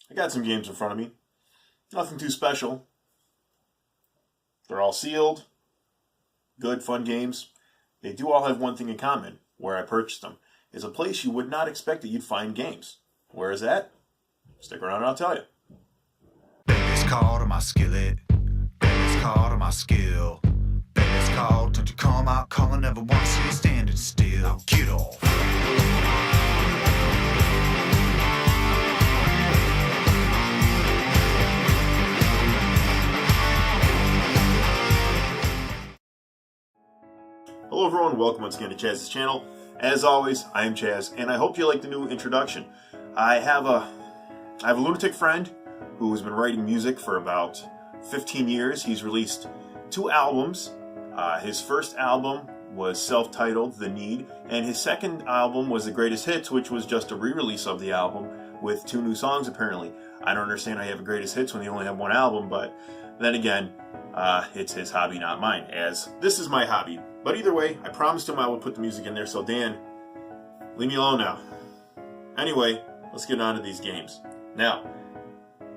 I got some games in front of me. Nothing too special. They're all sealed. Good, fun games. They do all have one thing in common, where I purchased them. It's a place you would not expect that you'd find games. Where is that? Stick around and I'll tell you. Baby's call to my skillet. Baby's call to my skill. Baby's call, don't you come out calling, never want to see you standing still. Now get off. Hello everyone, welcome once again to Chaz's channel. As always, I am Chaz, and I hope you like the new introduction. I have a lunatic friend who has been writing music for about 15 years. He's released 2 albums. His first album was self-titled, The Need, and his second album was The Greatest Hits, which was just a re-release of the album with 2 new songs apparently. I don't understand how you have a Greatest Hits when you only have 1 album, but then again, it's his hobby, not mine, as this is my hobby. But either way, I promised him I would put the music in there, so Dan, leave me alone now. Anyway, let's get on to these games. Now,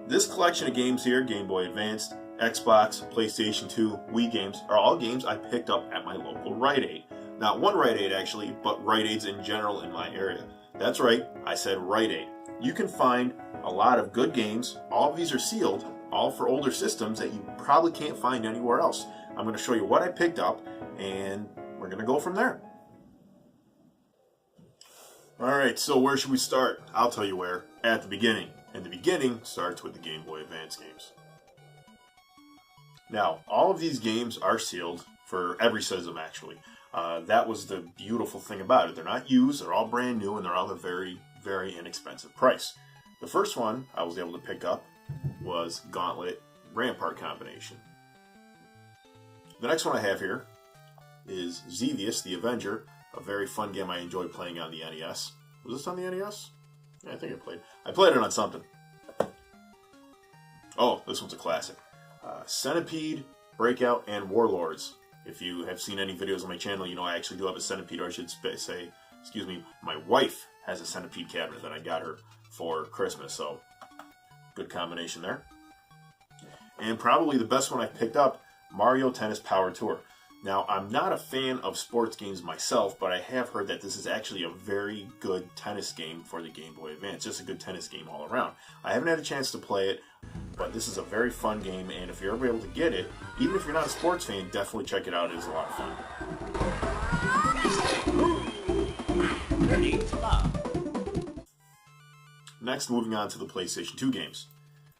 this collection of games here, Game Boy Advanced, Xbox, PlayStation 2, Wii games, are all games I picked up at my local Rite Aid. Not one Rite Aid actually, but Rite Aids in general in my area. That's right, I said Rite Aid. You can find a lot of good games. All of these are sealed, all for older systems that you probably can't find anywhere else. I'm going to show you what I picked up, and we're going to go from there. Alright, so where should we start? I'll tell you where. At the beginning. And the beginning starts with the Game Boy Advance games. Now, all of these games are sealed for every system, actually. That was the beautiful thing about it. They're not used, they're all brand new, and they're all a very, very inexpensive price. The first one I was able to pick up was Gauntlet Rampart Combination. The next one I have here is Xevious the Avenger, a very fun game I enjoyed playing on the NES. Was this on the NES? Yeah, I think I played it on something. Oh, this one's a classic. Centipede, Breakout, and Warlords. If you have seen any videos on my channel, you know I actually do have a Centipede, or I should say, excuse me, my wife has a Centipede cabinet that I got her for Christmas, so good combination there. And probably the best one I picked up, Mario Tennis Power Tour. Now, I'm not a fan of sports games myself, but I have heard that this is actually a very good tennis game for the Game Boy Advance. Just a good tennis game all around. I haven't had a chance to play it, but this is a very fun game, and if you're ever able to get it, even if you're not a sports fan, definitely check it out. It is a lot of fun. Next, moving on to the PlayStation 2 games.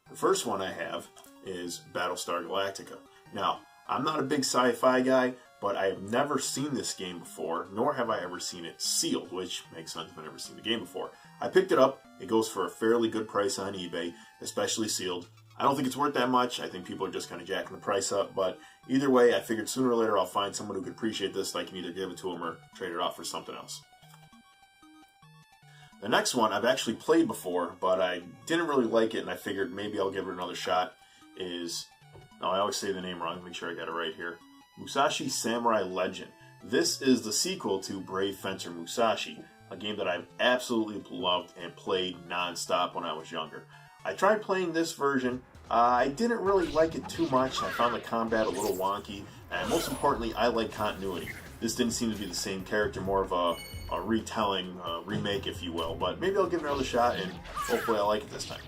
The first one I have is Battlestar Galactica. Now, I'm not a big sci-fi guy, but I have never seen this game before, nor have I ever seen it sealed, which makes sense if I've never seen the game before. I picked it up. It goes for a fairly good price on eBay, especially sealed. I don't think it's worth that much. I think people are just kind of jacking the price up, but either way, I figured sooner or later I'll find someone who could appreciate this, and I can either give it to them or trade it off for something else. The next one I've actually played before, but I didn't really like it, and I figured maybe I'll give it another shot, is... Now, I always say the name wrong, make sure I got it right here. Musashi Samurai Legend. This is the sequel to Brave Fencer Musashi, a game that I've absolutely loved and played non-stop when I was younger. I tried playing this version. I didn't really like it too much. I found the combat a little wonky, and most importantly, I like continuity. This didn't seem to be the same character, more of a retelling, remake, if you will. But maybe I'll give it another shot, and hopefully I like it this time.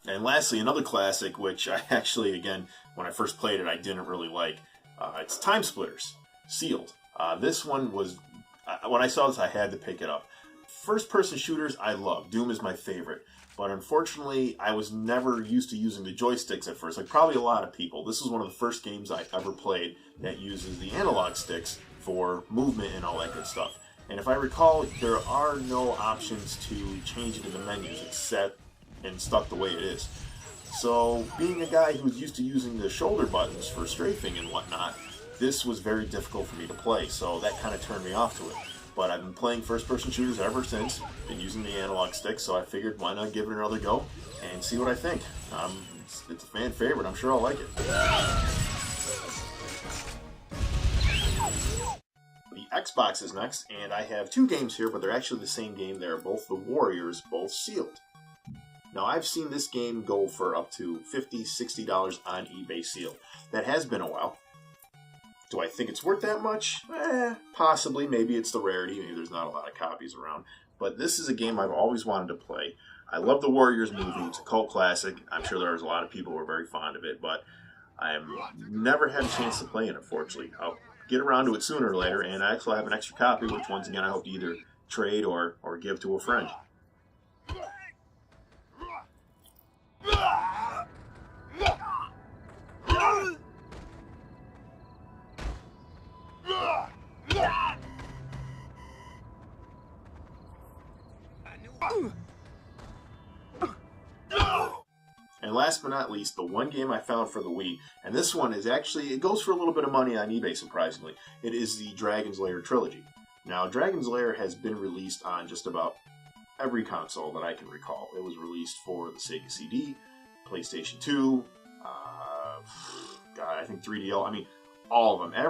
And lastly, another classic, which I actually, again, when I first played it, I didn't really like. It's Timesplitters, sealed. This one was, when I saw this, I had to pick it up. First-person shooters, I love. Doom is my favorite. But unfortunately, I was never used to using the joysticks at first, like probably a lot of people. This was one of the first games I ever played that uses the analog sticks for movement and all that good stuff. And if I recall, there are no options to change it in the menus. It's set and stuck the way it is. So, being a guy who's used to using the shoulder buttons for strafing and whatnot, this was very difficult for me to play, so that kind of turned me off to it. But I've been playing first-person shooters ever since, been using the analog stick, so I figured why not give it another go and see what I think. It's a fan favorite, I'm sure I'll like it. The Xbox is next, and I have two games here, but they're actually the same game. They're both the Warriors, both sealed. Now, I've seen this game go for up to $50, $60 on eBay sealed. That has been a while. Do I think it's worth that much? Possibly. Maybe it's the rarity. Maybe there's not a lot of copies around. But this is a game I've always wanted to play. I love the Warriors movie. It's a cult classic. I'm sure there's a lot of people who are very fond of it, but I've never had a chance to play it, unfortunately. I'll get around to it sooner or later, and I actually have an extra copy, which once again I hope to either trade or give to a friend. And last but not least, the one game I found for the Wii, and this one is actually, it goes for a little bit of money on eBay, surprisingly. It is the Dragon's Lair Trilogy. Now, Dragon's Lair has been released on just about every console that I can recall. It was released for the Sega CD, PlayStation 2, I think 3DO, I mean, all of them.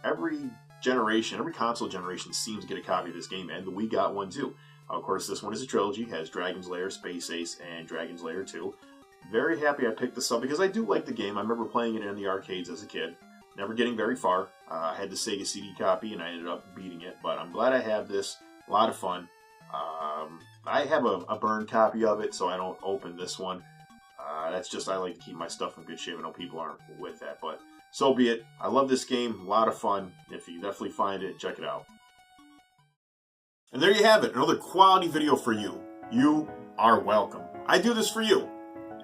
Every generation, every console generation seems to get a copy of this game, and the Wii got one too. Of course, this one is a trilogy, has Dragon's Lair, Space Ace, and Dragon's Lair 2. Very happy I picked this up because I do like the game. I remember playing it in the arcades as a kid, never getting very far. I had the Sega CD copy and I ended up beating it, but I'm glad I have this. A lot of fun. I have a burned copy of it, so I don't open this one. That's just, I like to keep my stuff in good shape. I know people aren't with that, but so be it. I love this game. A lot of fun. If you definitely find it, check it out. And there you have it. Another quality video for you. You are welcome. I do this for you.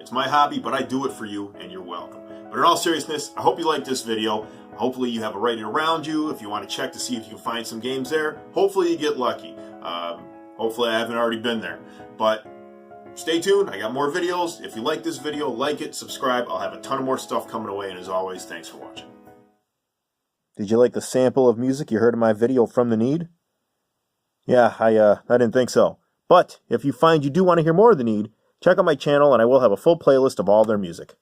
It's my hobby, but I do it for you, and you're welcome. But in all seriousness, I hope you liked this video. Hopefully you have a Reddit around you. If you want to check to see if you can find some games there, hopefully you get lucky. Hopefully I haven't already been there. But stay tuned. I got more videos. If you like this video, like it, subscribe. I'll have a ton of more stuff coming away. And as always, thanks for watching. Did you like the sample of music you heard in my video From the Need? Yeah, I didn't think so. But if you find you do want to hear more of The Need, check out my channel and I will have a full playlist of all their music.